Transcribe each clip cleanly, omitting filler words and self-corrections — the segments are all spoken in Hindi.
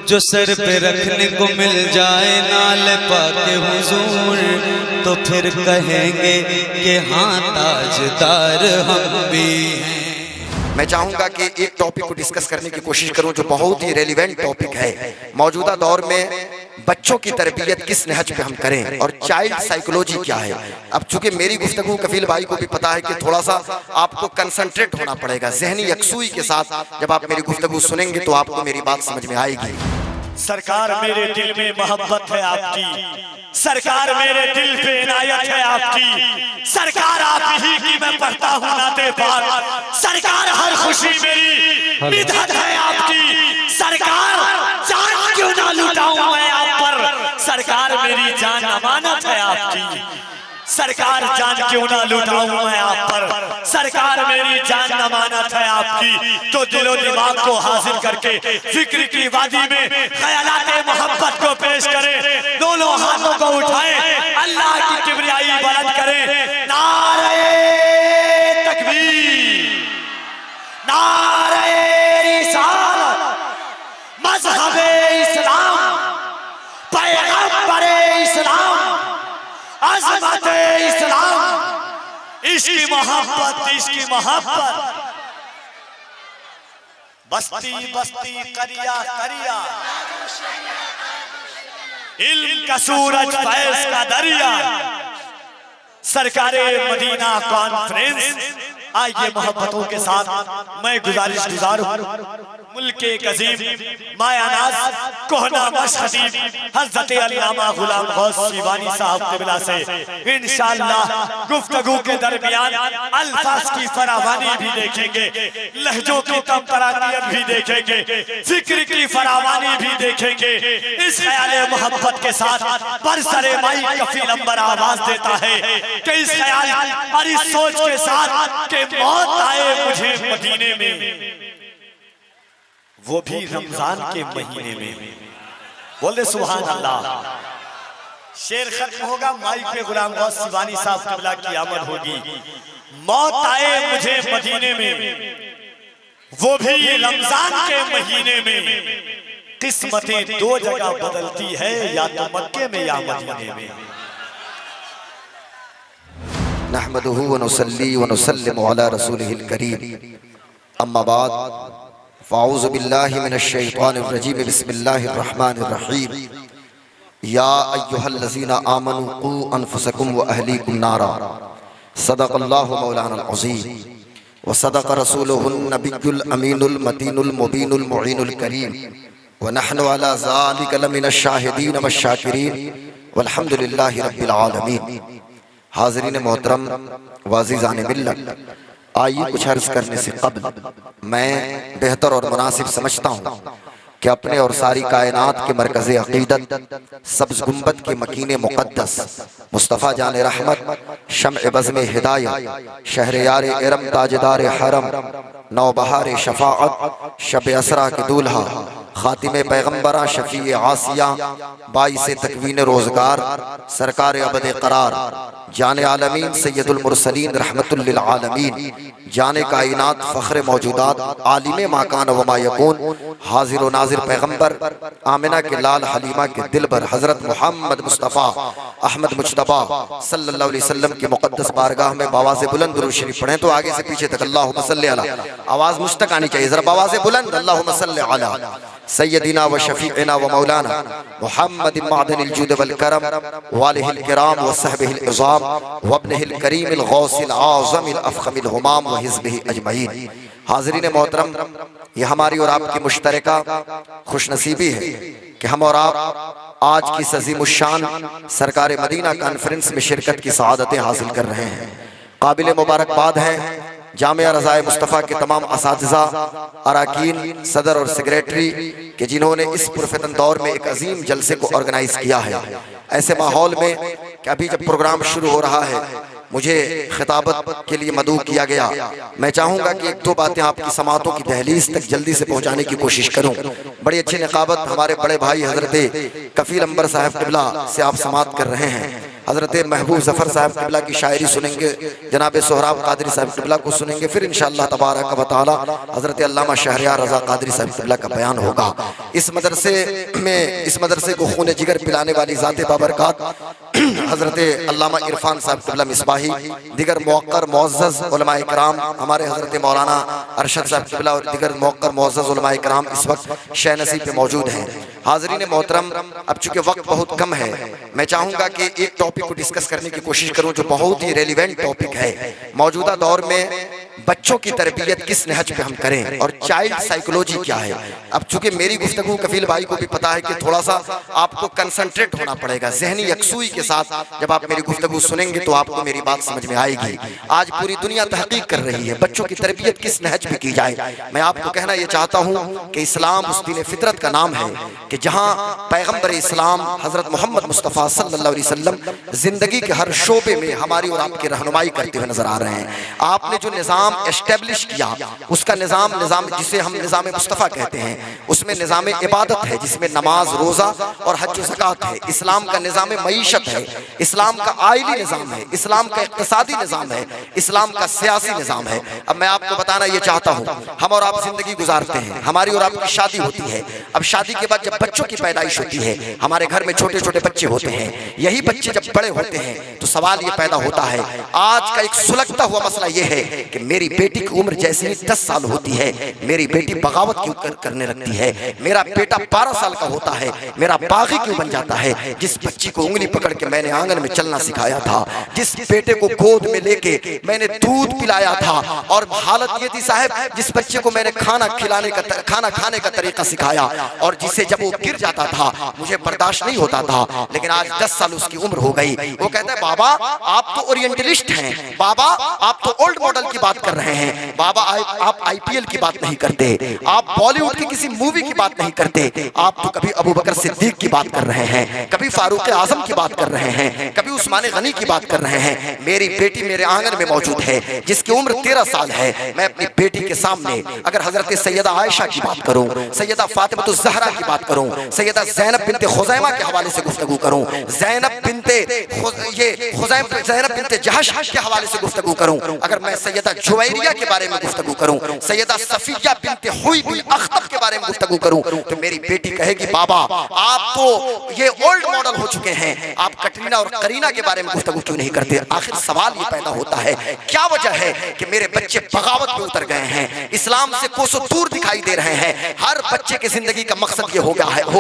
जो सर पे रखने को मिल जाए नाल पाके हुजूर, तो फिर कहेंगे कि हाँ ताजदार हम भी हैं। मैं चाहूंगा कि एक टॉपिक को डिस्कस करने की कोशिश करूं जो बहुत ही रेलिवेंट टॉपिक है। मौजूदा दौर में बच्चों की तरबियत किस नहज पे हम करें और चाइल्ड साइकोलॉजी क्या है। अब चूंकि मेरी गुफ्तगू कफील भाई को भी पता है कि थोड़ा सा आपको कंसंट्रेट होना पड़ेगा, जहनी यकसूई के साथ जब आप मेरी गुफ्तगू सुनेंगे तो आपको मेरी बात समझ में आएगी। सरकार मेरे दिल में मोहब्बत है आपकी, सरकार मेरे दिल पे इनायत है आपकी, सरकार आप ही की मैं पढ़ता हूँ नाते पाक, सरकार हर खुशी मेरी मिदहत है आपकी, सरकार जान क्यों ना लुटाऊं मैं आप पर, सरकार मेरी जान अमानत है आपकी, सरकार जान क्यों ना लुटाऊं मैं आप पर, सरकार मेरी जान अमानत है आपकी। तो दिलो दिमाग को हाजिर करके फिक्र की वादी में ख्यालाते मोहब्बत को पेश करें, दोनों हाथों को उठाएं, अल्लाह की किबरियाई बुलंद करें। नारे तकबीर, नारे रिसालत, मज़हबे इस्लाम, पैगंबरे इस्लाम, अज़मत इस्लाम, इसकी मोहब्बत, इसकी मोहब्बत। बस्ती बस्ती करिया करिया, इल्म का सूरज फैज़ का दरिया, सरकारे मदीना कॉन्फ्रेंस। आइए मोहब्बतों के साथ मैं गुजारिश गुजार हूँ मुल्के कज़ीम मायानाज़ कोहना मशहदी हज़रत अल्लामा गुलाम गौस शिवानी साहब क़िबला से इंशाअल्लाह गुफ्तगू के दरमियान अल्फाज की फरावानी भी देखेंगे, लहजों की तमतरानियत भी देखेंगे, फिक्र की फरावानी भी देखेंगे। इस ख्याल मोहब्बत के साथ बरसरे माई कफील अंबर आवाज देता है कि इस ख्याल और इस सोच के साथ कि मौत आए मुझे मदीने में, वो भी रमजान के महीने में। बोले सुभान अल्लाह। शेर खत्म होगा, माइक पे गुलाम गौस शिवानी साहब क़िबला की आमद होगी। मौत आए मुझे मदीने में, वो भी रमजान के महीने में, किस्मतें दो जगह बदलती है, या तो मक्के में या मदीने में। नहमदुहु व नुसल्ली व नुसल्लिमु अला रसूलिहिल करीम, अम्मा बाद, फ़ाऊज़ु बिल्लाहि मिनश शैतानिर रजीम, बिस्मिल्लाहिर रहमानिर रहीम। या अय्युहल्लज़ीना आमनू क़ू अनफुसकुम व अहलीकुम नारा, सदक़ल्लाहु मौलानाल अज़ीम व सदक़ रसूलुहुन नबियुल अमीनुल मतीनुल मुबीनुल मुईनुल करीम व नहनु अला ज़ालिका लमिनश शाहिदीन व शाकिरीन वल्हम्दुलिल्लाहि रब्बिल आलमीन। हाज़रीन मोहतरम वाज़िज़ान मिल्लत, आइए कुछ अर्ज़ करने से कब्ल मैं बेहतर और मुनासिब समझता हूँ कि अपने और सारी कायनात के मरकज़े अक़ीदत सब्ज़ गुंबद के मकीने मुक़द्दस मुस्तफ़ा जान रहमत शम्अ बज़्म हिदायत शहर यार इरम ताजदार हरम नौबहार शफ़ाअत शब असरा के दूल्हा खातिमे पैगम्बरा शफ़ी आसिया बाइसे तकवीन रोज़गार सरकार अबद करार जाने आलमीन सैयदुल मुरसलीन रहमतुल लिल आलमीन जाने कायनात फ़ख्र मौजूदात आलिम माकान व मा यकून हाजिर व नाजिर पैगम्बर आमिना के लाल हलीमा के दिलबर हज़रत मोहम्मद मुस्तफ़ा अहमद मुज्तबा सल्लल्लाहु अलैहि वसल्लम की मुक़द्दस बारगाह में बावाज़े बुलंद दुरूद शरीफ पढ़ें तो आगे से पीछे तक अल्लाहुम्मा सल्ली अला, आवाज़ मुझ तक आनी चाहिए, ज़रा बावाज़े बुलंद अल्लाहुम्मा सल्ली अला सैयदिना व शफ़ीअना व मौलाना मुहम्मद मादनिल जूद वल करम वालिहिल किराम व सहबिहिल इज़ाम व इब्निहिल करीमिल गौसिल आज़मिल अफ़ख़मिल हुमाम व हिज़्बिहि अजमईन। हाज़रीन मोहतरम, ये हमारी और आपकी मुश्तरका खुशनसीबी है कि हम और आप आज की अज़ीमुश्शान सरकार मदीना कॉन्फ्रेंस में शिरकत की सआदतें हासिल कर रहे हैं। काबिल मुबारकबाद है जामिया रज़ाए मुस्तफ़ा के तमाम असातिज़ा, अराकीन, सदर और सेक्रेटरी कि जिन्होंने इस पुरफ़तन दौर में एक अजीम जलसे को ऑर्गेनाइज़ किया है। ऐसे माहौल में कि अभी जब प्रोग्राम शुरू हो रहा है मुझे खिताबत के लिए मदऊ किया गया, मैं चाहूँगा कि एक दो बातें आपकी समातों की दहलीज तक जल्दी से पहुँचाने की कोशिश करूँ। बड़ी अच्छी निकाबत हमारे बड़े भाई हज़रत कफ़ील अंबर साहब क़िबला से आप समात कर रहे हैं। हज़रत महबूब ज़फ़र साहब क़िबला की शायरी सुनेंगे, जनाब सोहराब क़ादरी साहब क़िबला को सुनेंगे, फिर इंशाअल्लाह तबारक व तआला हज़रत अल्लामा शहरयार रज़ा क़ादरी साहब क़िबला का बयान होगा। इस मदरसे को खून जिगर पिलाने वाली ज़ात बाबरकात हज़रत अल्लामा इरफान साहब क़िबला मिसबाही, दिगर मुअक्कर मुअज़्ज़ज़ उलमाए किराम, हमारे हज़रत मौलाना अरशद साहब क़िबला और दिगर मुअक्कर मुअज़्ज़ज़ उलमाए किराम इस वक्त शह नसीब पे मौजूद हैं। हाज़रीन मोहतरम, अब चूँकि वक्त बहुत कम है, मैं चाहूँगा कि एक टॉपिक को डिस्कस करने की कोशिश करूँ जो बहुत ही रेलिवेंट टॉपिक है। मौजूदा दौर में बच्चों की तरबियत किस नहज पे हम करें और चाइल्ड साइकोलॉजी क्या है। अब चूंकि मेरी गुफ्तगू कफील भाई को भी पता है कि थोड़ा सा आपको कंसंट्रेट होना पड़ेगा, जहनी यकसूई के साथ जब आप मेरी गुफ्तगू सुनेंगे तो आपको मेरी बात समझ में आएगी। आज पूरी दुनिया तहकीक कर रही है बच्चों की तरबियत किस नहज पे की जाए। मैं आपको कहना यह चाहता हूँ कि इस्लाम उस दीन फितरत का नाम है कि जहाँ पैगम्बर इस्लाम हज़रत मोहम्मद मुस्तफ़ा सल्लल्लाहु अलैहि वसल्लम ज़िंदगी के हर शोबे में हमारी और आपकी रहनुमाई करते हुए नजर आ रहे हैं। आपने जो निज़ाम एस्टेब्लिश किया उसका निज़ाम जिसे हम निज़ाम मुस्तफ़ा कहते हैं, उसमें निज़ाम इबादत है जिसमें नमाज, रोज़ा और हज ज़कात है। इस्लाम का निज़ाम मईशत है, इस्लाम का आइली निज़ाम है, इस्लाम का इक़्तिसादी निज़ाम है, इस्लाम का सियासी निज़ाम है। अब मैं आपको बताना ये चाहता हूँ, हम और आप ज़िंदगी गुजारते हैं, हमारी और आपकी शादी होती है। अब शादी के बाद जब बच्चों की पैदाइश होती है, हमारे घर में छोटे छोटे बच्चे होते हैं, यही बच्चे जब बड़े होते हैं तो सवाल ये पैदा होता है। आज का एक सुलगता हुआ मसला ये है कि मेरी बेटी की उम्र जैसे ही 10 साल होती है मेरी बेटी बगावत क्यों करने लगती है, मेरा बेटा 12 साल का होता है मेरा बागी क्यों बन जाता है। जिस बच्ची को उंगली पकड़ के मैंने आंगन में चलना सिखाया था, जिस बेटे को गोद में लेके मैंने दूध पिलाया था, और हालत ये थी साहब जिस बच्चे को मैंने खाना खाने का तरीका सिखाया और जिसे जब वो गिर जाता था मुझे बर्दाश्त नहीं होता था, लेकिन आज 10 साल उसकी उम्र हो गई। वो कहता है बाबा आप तो ओरिएंटलिस्ट हैं, बाबा आप तो ओल्ड मॉडल की बात कर रहे हैं, बाबा आप आईपीएल की बात नहीं करते, आप बॉलीवुड की किसी मूवी की बात नहीं करते, आप तो कभी अबू बकर सिद्दीक की बात कर रहे हैं, कभी फारूक आजम की बात कर रहे हैं, कभी उस्मान गनी की बात कर रहे हैं। मेरी बेटी मेरे आंगन में मौजूद है जिसकी उम्र 13 साल है। मैं अपनी बेटी के सामने अगर हजरत सैयदा आयशा की बात करूं, सैयदा फातिमा ज़हरा की बात करूं, सैयदा ज़ैनब बिनते खुज़ैमा के हवाले से गुफ्तगू करूं, ज़ैनब बिनते जहश के हवाले से गुफ्तगू करूं, अगर मैं सैयदा जुवैरिया के बारे में गुफ्तगू करूं, सैयदा सफिया बिनते हुई बिन अख्तब के बारे में गुफ्तगू करूं, तो मेरी बेटी कहेगी बाबा आप तो ये ओल्ड मॉडल हो चुके हैं, आप कटरीना और करीना के बारे में गुफ्तगू क्यों नहीं करते। आखिर सवाल ये पैदा होता है क्या वजह है कि मेरे बच्चे बगावत में उतर गए हैं, इस्लाम से कोसों दूर दिखाई दे रहे हैं। हर बच्चे की जिंदगी का मकसद ये हो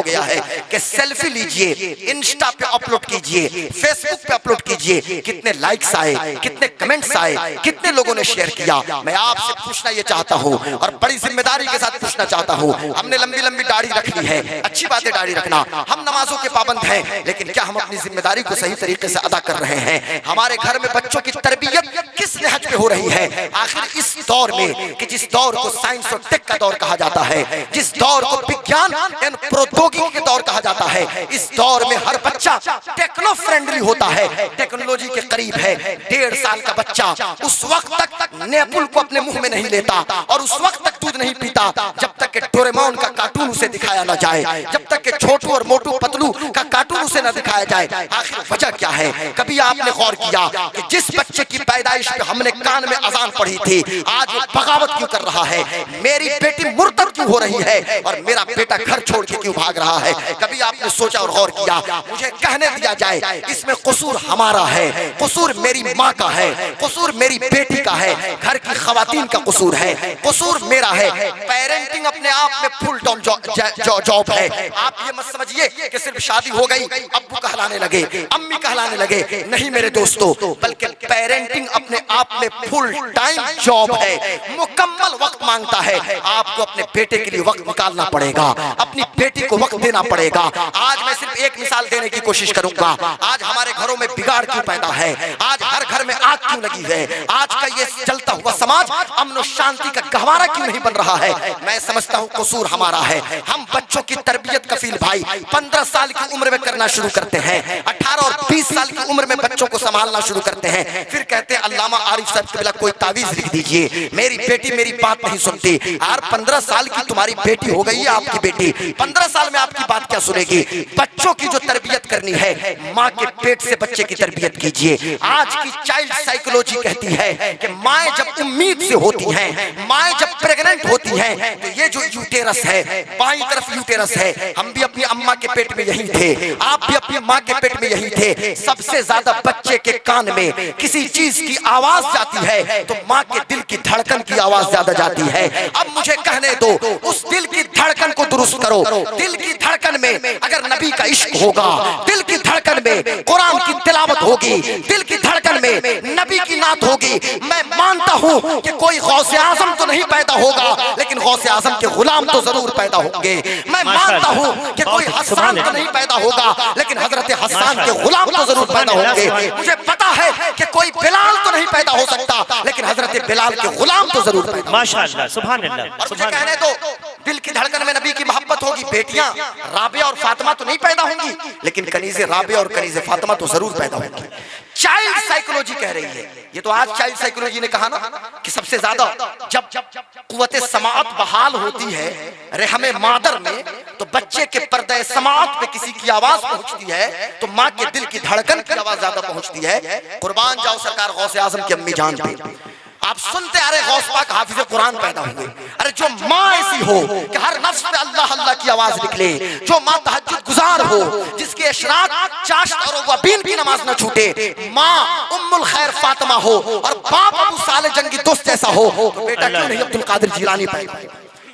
गया है कि सेल्फी लीजिए, इंस्टा पे अपलोड कीजिए, फेसबुक पे अपलोड कीजिए, कितने लाइक्स आए, कितने कमेंट्स आए, कितने लोगों ने शेयर किया। मैं आपसे पूछना ये चाहता हूँ और बड़ी जिम्मेदारी के साथ पूछना चाहता हूँ, हमने लंबी लंबी दाढ़ी रख ली है, अच्छी बात है दाढ़ी रखना, हम नमाजों के पाबंद हैं, लेकिन क्या हम अपनी जिम्मेदारी को सही तरीके से अदा कर रहे हैं। हमारे घर में बच्चों की तरबियत किस नहज पे हो रही है। आखिर इस दौर में कि जिस दौर को साइंस और टेक का दौर कहा जाता है, जिस दौर को विज्ञान एवं प्रौद्योगिकी के दौर कहा जाता है, इस दौर में हर बच्चा टेक्नो फ्रेंडली होता है, टेक्नोलॉजी के करीब है। 1.5 साल का बच्चा उस वक्त तक नेपुल को अपने मुंह में नहीं लेता और उस वक्त तक दूध नहीं पीता जब तक कि डोरेमोन का कार्टून उसे दिखाया ना जाए, जब तक कि छोटू और मोटू पतलू का कार्टून उसे ना दिखाया जाए। आखिर वजह क्या है? कभी आपने गौर किया कि जिस बच्चे की पैदाइश पे हमने कान में अजान पढ़ी थी आज वो बगावत क्यों कर रहा है, मेरी बेटी मुर्तद क्यों हो रही है और मेरा बेटा घर छोड़ के क्यों भाग रहा है? कभी आपने सोचा और गौर किया? मुझे कहने दिया जाए इसमें कसूर हमारा है, कसूर मेरी माँ का है, कसूर मेरी बेटी का है, घर की खवातीन का कसूर है, कसूर मेरा है। पेरेंटिंग अपने आप में फुल टाइम जॉब है। आप ये मत समझिए कि सिर्फ शादी हो गई अब्बू कहलाने लगे, अम्मी कहलाने लगे, नहीं मेरे दोस्तों, बल्कि पेरेंटिंग अपने आप में फुल टाइम जॉब है, मुकम्मल वक्त मांगता है। आपको अपने बेटे के लिए वक्त निकालना पड़ेगा, अपनी बेटी को वक्त देना पड़ेगा। आज मैं सिर्फ एक मिसाल देने की कोशिश करूंगा। आज हमारे घरों में बिगाड़ क्यों पैदा है, आज हर घर में आग क्यों लगी है, आज का ये चलता चलता हुआ समाज अमन और शांति का गहवारा क्यों नहीं बन रहा है? मैं समझता हूँ कसूर हमारा है। हम बच्चों की तरबियत कफील भाई 15 साल की उम्र में करना शुरू करते हैं, 18 और 20 साल की उम्र में बच्चों को संभालना शुरू करते हैं। फिर कहते हैं अल्लामा आरिफ साहब क़िबला कोई तावीज लिख दीजिए, मेरी बेटी मेरी बात नहीं सुनती। यार 15 साल की तुम्हारी बेटी हो गई है, आपकी बेटी 15 साल में आपकी बात क्या सुनेगी? बच्चों की जो तरबियत करनी है, माँ के पेट से बच्चे की तरबियत कीजिए। आज की चाइल्ड साइकोलॉजी कहती है कि माएँ जब उम्मीद से होती हैं, माएँ जब प्रेग्नेंट होती हैं, तो ये जो यूटेरस है, बाईं तरफ यूटेरस है, हम भी अपनी अम्मा के पेट में यही थे, आप भी अपनी माँ के पेट में यही थे। सबसे ज्यादा बच्चे के कान में किसी चीज की आवाज जाती है तो माँ के दिल की धड़कन की आवाज ज्यादा जाती है। अब मुझे कहने दो, उस दिल की धड़कन को दुरुस्त करो। दिल की धड़कन में अगर नबी का इश्क होगा, दिल की धड़कन में कुरान की तिलावत होगी, दिल की धड़कन में नबी की नात होगी, मैं मानता हूँ कि कोई गौसे आजम तो नहीं पैदा होगा, लेकिन गौसे आजम के गुलाम तो जरूर पैदा होंगे। मैं मानता हूँ कि कोई हसन तो नहीं पैदा होगा, लेकिन हजरत हसन के गुलाम तो जरूर पैदा होंगे। मुझे पता है कि कोई बिलाल तो नहीं पैदा हो सकता, लेकिन हजरत बिलाल के गुलाम तो जरूर पैदा। माशाअल्लाह, सुभान अल्लाह। और मुझे कहने दो, दिल की धड़कन में नबी की मोहब्बत होगी। बेटियां राबिया और फातिमा तो नहीं पैदा होंगी, लेकिन कनीज़े राबिया और कनीज़े फातिमा तो जरूर पैदा होंगी। चाइल्ड साइकोलॉजी कह रही है, ये तो आज चाइल्ड साइकोलॉजी ने कहा ना कि सबसे ज्यादा जब कुव्वते समाअत बहाल होती है रहमे मादर में, तो बच्चे के पर्दे समाअत पे किसी की आवाज पहुंचती है तो माँ के दिल की धड़कन की आवाज ज्यादा पहुंचती है। कुर्बान जाओ सरकार गौसे आजम की अम्मी जान पे। आप सुनते आ रहे गौस पाक हाफिज़ कुरान पैदा हुए। अरे जो माँ ऐसी हो कि हर नफ्स पे अल्लाह अल्लाह की आवाज निकले, जो माँ तहज्जुद गुजार हो, जिसके इशराक चाश्त और वबीन की नमाज न छूटे, माँ उम्मुल खैर फातिमा हो और बाप अबू साले जंगी दोस्त जैसा हो, तो बेटा क्यों नहीं अब्दुल कादिर जिलानी पैदा?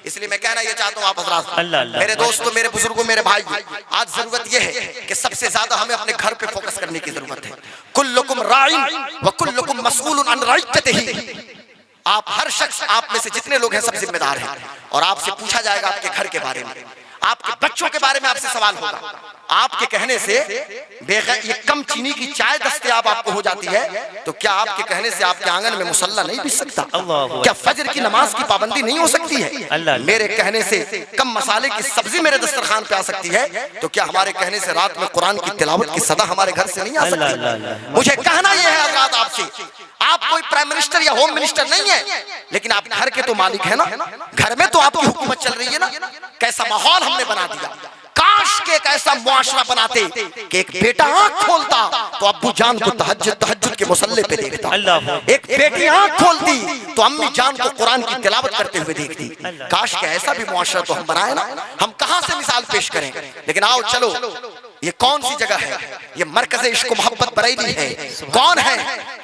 इसलिए मैं कहना ये चाहता हूँ आप हज़रात, मेरे दोस्तों, मेरे बुजुर्गों, मेरे भाई, आज जरूरत ये है कि सबसे ज्यादा हमें अपने घर पे फोकस करने की जरूरत है। कुल्लुकुम राइन व कुल्लुकुम मसऊलुन अन रइयतिही। आप हर शख्स, आप में से जितने लोग हैं सब जिम्मेदार हैं, और आपसे पूछा जाएगा आपके घर के बारे में, आपके बच्चों के बारे में आपसे सवाल होगा। आपके कहने से ये कम चीनी की चाय दस्तयाब आपको हो जाती है, तो क्या आपके कहने से आपके आंगन में मुसल्ला नहीं बिछ सकता? क्या फजर की नमाज की पाबंदी नहीं हो सकती है? मेरे कहने से कम मसाले की सब्जी मेरे दस्तरखान पे आ सकती है, तो क्या हमारे कहने से रात में कुरान की तिलावत की सदा हमारे घर से नहीं आ सकती? मुझे कहना यह है हज़रात आपसे, आप कोई प्राइम मिनिस्टर या होम मिनिस्टर नहीं है, लेकिन आप घर के तो मालिक है ना, घर में तो आपकी हुकूमत चल रही है ना। कैसा माहौल हमने बना दिया। काश के एक ऐसा मुआशरा बनाते कि एक बेटा आंख खोलता तो अब्बू जान को तहज्जुद के मुसल्ले पे देखता, एक बेटी आंख खोलती तो अम्मी जान को कुरान की तिलावत करते हुए देखती। काश के ऐसा भी मुआशरा तो हम बनाए ना। हम कहां से मिसाल पेश करें? लेकिन आओ चलो, ये कौन सी जगह है? ये मरकज़ इश्क मोहब्बत बरेली है। कौन है?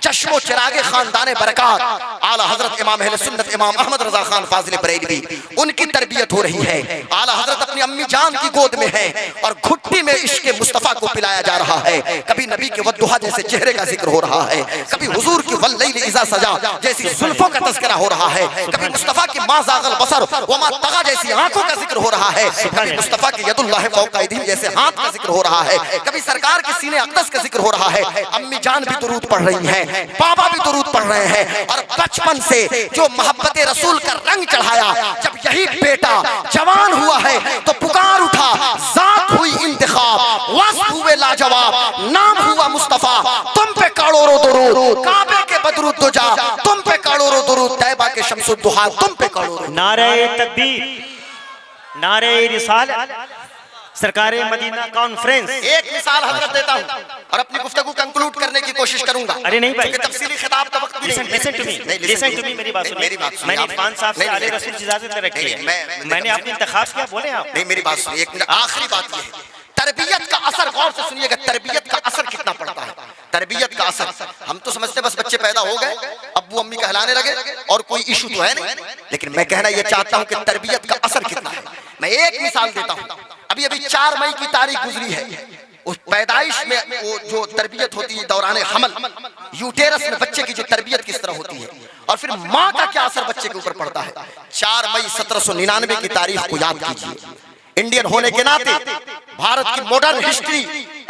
चश्मो चिरागे खानदान बरकत आला हजरत इमाम अहले सुन्नत इमाम अहमद रजा खान फाजिल बरेलवी, उनकी तरबियत हो रही है। आला हजरत अपनी अम्मी जान की गोद में है और घुट्टी में इश्क मुस्तफा को पिलाया जा रहा है। कभी नबी के वद्दुहा जैसे चेहरे का जिक्र हो रहा है, कभी हुजूर की वल्लैल इज़ा सजा जैसी जुल्फों का तज़किरा हो रहा है, कभी मुस्तफा की मा ज़ाग़ल बसर व मा तग़ा जैसी आंखों का जिक्र हो रहा है, कभी मुस्तफा की यदुल्लाह फ़ौक़ अयदीहिम जैसे हाथ का जिक्र हो रहा है, कभी सरकार के सीने अक़दस का जिक्र हो रहा है। अम्मी जान भी दुरूद पढ़ रही हैं, बाबा भी दुरूद पढ़ रहे हैं, और बचपन से जो मोहब्बत रसूल का रंग चढ़ाया, जब यही बेटा जवान हुआ है तो पुकार उठा, ज़ात हुई इंतखाब, वस्फ़ हुए लाजवाब, नाम हुआ मुस्तफा, तुम पे करोड़ों दुरूद, काबे के बदरुद दुजा तुम पे करोड़ों दुरूद, तैबा के शम्सुद दुहा तुम पे करोड़ों। नारे तकबीर, नारे रिसालत, सरकारे मदीना कॉन्फ्रेंस। एक मिसाल हजरत देता हूँ और अपनी गुफ्तगू कंक्लूड करने की कोशिश करूंगा। अरे नहीं भाई, तफसीली खिताब का वक्त भी नहीं। Listen to me, listen to me, मेरी बात सुनिए। मैंने इरफान साहब से आले रसूल की इजाजत रखी है, मैंने आपकी इंतखाब किया, बोले आप। नहीं, मेरी बात सुनिए, एक मिनट। आखिरी बात ये है, तरबियत का असर गौर से सुनिएगा, तरबियत का असर कितना पड़ता है। तरबियत का असर, हम तो समझते बस बच्चे पैदा हो गए, अब्बू अम्मी कहलाने लगे और कोई इशू तो है नहीं, लेकिन मैं कहना यह चाहता हूं कि तरबियत का असर कितना है। मैं एक मिसाल देता हूं, अभी अभी 4 मई की तारीख गुजरी है। उस पैदाइश में वो जो तरबियत होती है दौरान हमल, यूटेरस में बच्चे की जो तरबियत किस तरह होती है, और फिर माँ का क्या असर बच्चे के ऊपर पड़ता है। 4 मई 1799 की तारीख को याद कीजिए। इंडियन होने के नाते भारत की मॉडर्न हिस्ट्री,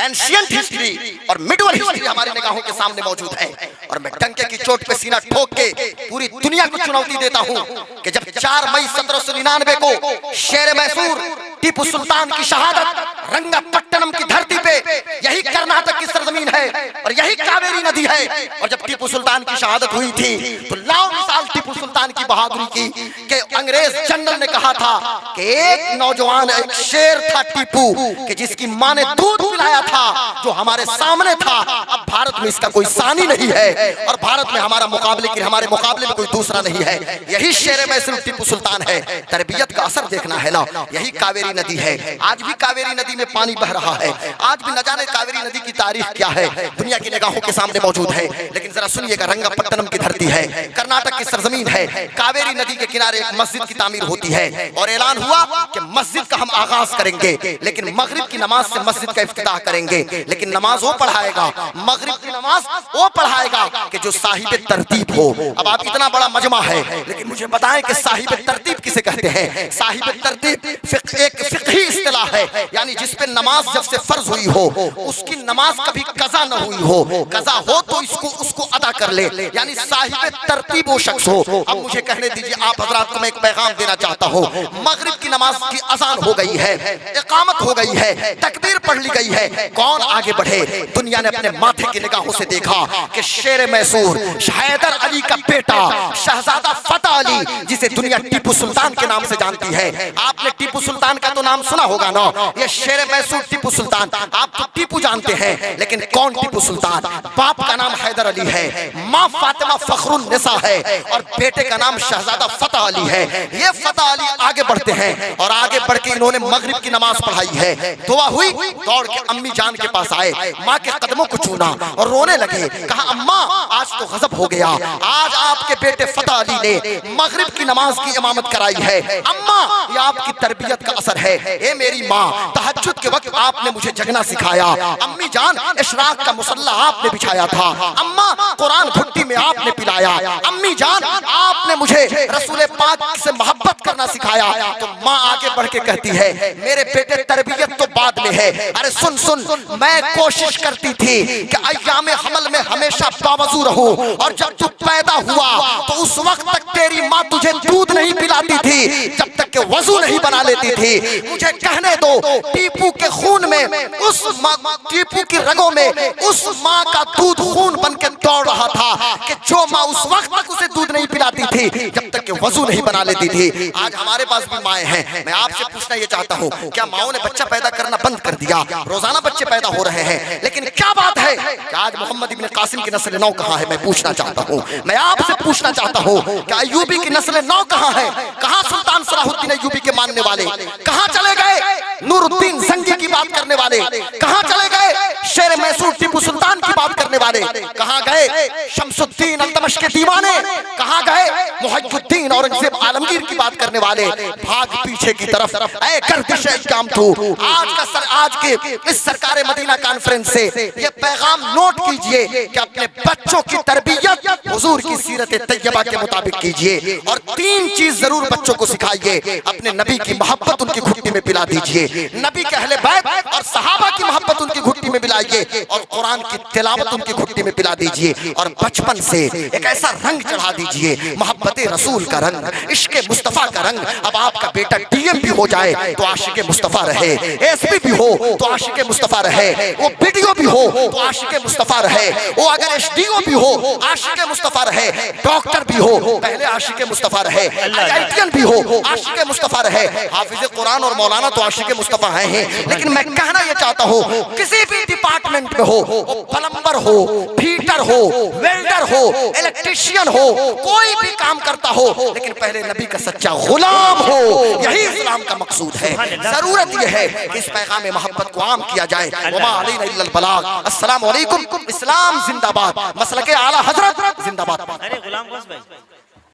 एंशिएंट हिस्ट्री और मिडवल हिस्ट्री हमारी निगाहों के सामने मौजूद है। और मैं डंके की चोट पे सीना ठोक के पूरी दुनिया को चुनौती देता हूं कि जब 4 मई 1799 को शेर मैसूर टीपू सुल्तान की शहादत रंगपट्टनम की धरती पे, यही कर्नाटक की सरजमीन है और यही कावेरी नदी है, और जब टीपू सुल्तान की शहादत हुई थी तो लाओ मिसाल टीपू सुल्तान की बहादुरी की कि अंग्रेज जनरल ने कहा था कि एक नौजवान, एक शेर था टीपू कि जिसकी मां ने दूध पिलाया था, जो हमारे सामने था। अब भारत में इसका कोई सानी नहीं है और भारत में हमारे मुकाबले में कोई दूसरा नहीं है। यही शेर मैसूर टीपू सुल्तान है। तरबियत का असर देखना है ना, यही कावेरी नदी है। आज भी कावेरी नदी में पानी बह रहा है, आज भी न जाने कावेरी नदी की तारीख क्या है, दुनिया की निगाहों के सामने मौजूद है। लेकिन जरा सुनिएगा, रंगपट्टनम की धरती है, कर्नाटक की सरजमीन है, कावेरी नदी के किनारे एक मस्जिद की तामीर होती है और ऐलान हुआ कि मस्जिद का हम आगाज करेंगे, लेकिन मगरिब की नमाज से मस्जिद का इफ्तिताह करेंगे। लेकिन नमाज वो पढ़ाएगा, मगरिब की नमाज वो पढ़ाएगा कि जो साहिब तरतीब हो। अब आप इतना बड़ा मजमा है, लेकिन मुझे बताएं कि साहिब तरतीब किसे कहते हैं? साहिब तरतीब एक फिक़ही इस्तिलाह है, यानी जिस पे नमाज जब से फर्ज हुई हो उसकी नमाज कभी कज़ा न हुई हो, कज़ा हो तो उसको अदा कर ले, यानी साहिब तरतीब वो शख्स हो। अब मुझे कहने दीजिए, आप हजरात को मैं एक पैगाम देना चाहता हूँ। मगरिब की नमाज की अजान हो गई है, इकामत हो गई है, तकबीर पढ़ ली गई है, कौन आगे बढ़े? दुनिया ने अपने माथे की निगाहों से देखा कि शेर मैसूर, हैदर अली का बेटा, शहजादा फतेह अली, जिसे दुनिया टीपू सुल्तान के नाम से जानती है। आपने टीपू सुल्तान का तो नाम सुना होगा ना, ये शेर मैसूर टीपू सुल्तान। आप तो टीपू जानते हैं, लेकिन कौन टीपू सुल्तान? बाप का नाम हैदर अली है, माँ फातिमा फखरुन निसा है और बेटे का नाम शहजादा फतेह अली है। ये फतेह अली आगे बढ़ते हैं और आगे बढ़ के इन्होंने मगरिब की नमाज पढ़ाई है। दुआ हुई, दौड़ के अम्मी जान के पास आए, माँ के कदमों को छूना और रोने लगे। कहा, अम्मा आज तो गजब हो गया, आज आपके बेटे फतेह अली ने मगरिब की नमाज की इमामत कराई है। अम्मा, ये आपकी तरबियत का असर है। ए मेरी माँ, तहज्जुद के वक्त आपने मुझे जगना सिखाया। अम्मी जान, इशराक का मुसल्ला आपने बिछाया था। अम्मा, कुरान घुट्टी में आपने पिलाया। अम्मी जान, आपने मुझे रसूल पाक से मोहब्बत करना सिखाया। तो माँ आगे बढ़ के कहती है, मेरे बेटे तरबियत तो बाद में है। अरे सुन सुन, मैं कोशिश करती थी कि अय्याम हमल में हमेशा बावजू रहूं, और जब तू पैदा हुआ तो उस वक्त तक तेरी माँ तुझे दूध नहीं पिलाती थी जब तक के वजू नहीं बना लेती थी। मुझे कहने दो, टीपू के खून में, उस टीपू की रगों में उस माँ का दूध खून बन के दौड़ रहा था कि जो माँ उस वक्त तक उसे दूध नहीं पिलाती थी जब तक के वजू नहीं बना लेती थी। आज हमारे पास भी माएँ हैं। मैं आपसे पूछना ये चाहता हूँ, क्या माओं ने बच्चा पैदा करना बंद कर दिया? रोजाना बच्चे पैदा हो रहे हैं, लेकिन क्या बात है कि आज मोहम्मद इब्न कासिम की नस्ल नौ कहाँ है? मैं पूछना चाहता हूँ, मैं आपसे पूछना चाहता हूँ, क्या अय्यूबी की नस्ल नौ कहाँ है? कहाँ सुल्तान सलाहुद्दीन अय्यूबी के मानने वाले? कहाँ चले गए नूरुद्दीन जंगी की बात करने वाले? कहाँ चले गए शेर मैसूर टीपू सुल्तान की बात करने वाले? कहाँ गए शमसुद्दीन अल्तमश के दीवाने? कहाँ गए मुहिद्दीन औरंगजेब आलमगीर की बात करने वाले? भाग पीछे की तरफ, ऐ गर्दिश इस्लाम तू। आज के इस सरकार मदीना कॉन्फ्रेंस से ये पैगाम नोट कीजिए कि अपने बच्चों की तरबियत हुजूर की सीरत तैयबा के मुताबिक कीजिए, और 3 चीज जरूर बच्चों को सिखाइए। अपने नबी की मोहब्बत उनकी घुट्टी में पिला दीजिए, नबी के अहले बैत और सहाबा की मोहब्बत उनकी घुट्टी में पिलाइए, और कुरान की तिलावत उनकी घुट्टी में पिला दीजिए, और बचपन से एक ऐसा रंग चढ़ा दीजिए, मोहब्बत रसूल का रंग, इश्क मुस्तफा का रंग। अब आपका बेटा डीएम भी हो जाए तो आशिक मुस्तफा रहे, एसपी भी हो तो आशिक मुस्तफा रहे, वो बीडीओ भी हो तो आशिक मुस्तफा रहे, वो अगर एसडीओ भी हो आशिक मुस्तफा रहे, डॉक्टर भी हो पहले आशिक मुस्तफा रहे, आईआईटीएन भी हो आशिक मुस्तफा रहे, हाफिज कुरान और मौलाना तो आशिक मुस्तफा हैं। लेकिन मैं कहना यह चाहता हूँ, किसी भी डिपार्टमेंट में हो, प्लम्बर हो, फीटर हो, वेल्डर हो, इलेक्ट्रिशियन हो, कोई भी काम करता हो, लेकिन पहले नबी का सच्चा गुलाम हो। यही इस्लाम का मकसूद है। जरूरत यह है कि इस पैगाम मोहब्बत को आम किया जाए। वमा अलैना इल्लल बलाग। अस्सलामु अलैकुम। इस्लाम जिंदाबाद, मसलके आला हजरत जिंदाबाद। अरे गुलाम गौस भाई